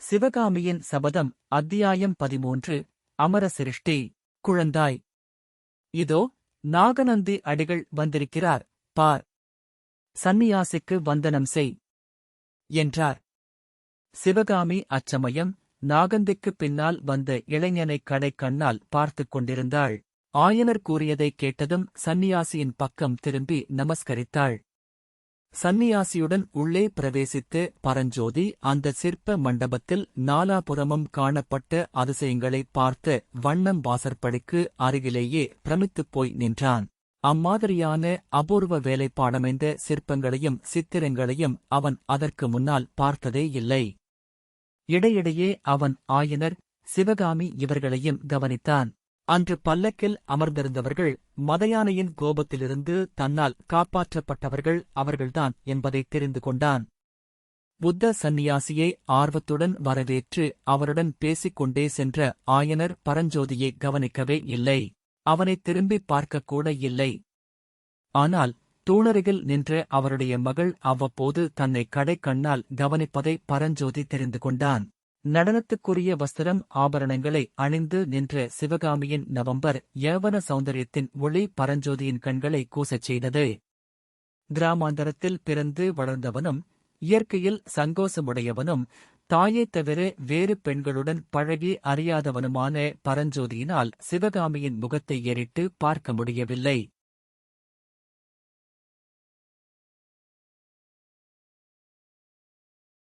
சிவகாமியின் சபதம் அத்தியாயம் 13 அமர சிருஷ்டி. குழந்தாய், இதோ நாகநந்தி அடிகள் வந்திருக்கிறார், பார். சந்நியாசிக்கு வந்தனம் செய் என்றார். சிவகாமி அச்சமயம் நாகந்திக்குப் பின்னால் வந்த இளைஞனைக் கடைக்கண்ணால் பார்த்துக் கொண்டிருந்தாள். ஆயனர் கூறியதைக் கேட்டதும் சந்நியாசியின் பக்கம் திரும்பி நமஸ்கரித்தாள். சந்நியாசியுடன் உள்ளே பிரவேசித்து பரஞ்சோதி அந்த சிற்ப மண்டபத்தில் நாலாபுறமும் காணப்பட்ட அதிசயங்களைப் பார்த்து வண்ணம் வாசற்படிக்கு அருகிலேயே பிரமித்துப் போய் நின்றான். அம்மாதிரியான அபூர்வ வேலைப்பாடமைந்த சிற்பங்களையும் சித்திரங்களையும் அவன் அதற்கு முன்னால் பார்த்ததே இல்லை. இடையிடையே அவன் ஆயனர், சிவகாமி இவர்களையும் கவனித்தான். அன்று பல்லக்கில் அமர்ந்திருந்தவர்கள் மதயானையின் கோபத்திலிருந்து தன்னால் காப்பாற்றப்பட்டவர்கள் அவர்கள்தான் என்பதைத் தெரிந்து கொண்டான். புத்த சந்நியாசியை ஆர்வத்துடன் வரவேற்று அவருடன் பேசிக் கொண்டே சென்ற ஆயனர் பரஞ்சோதியை கவனிக்கவே இல்லை. அவனைத் திரும்பிப் பார்க்கக்கூட இல்லை. ஆனால் தூணருகில் நின்ற அவருடைய மகள் அவ்வப்போது தன்னை கடைக்கண்ணால் கவனிப்பதை பரஞ்சோதி தெரிந்து கொண்டான். நடனத்துக்குரிய வஸ்திரம் ஆபரணங்களை அணிந்து நின்ற சிவகாமியின் நவம்பர் யௌவன சௌந்தரியத்தின் ஒளி பரஞ்சோதியின் கண்களை கூசச் செய்தது. கிராமாந்தரத்தில் பிறந்து வளர்ந்தவனும் இயற்கையில் சங்கோசமுடையவனும் தாயைத் தவிர வேறு பெண்களுடன் பழகி அறியாதவனுமான பரஞ்சோதியினால் சிவகாமியின் முகத்தை ஏறிட்டு பார்க்க முடியவில்லை.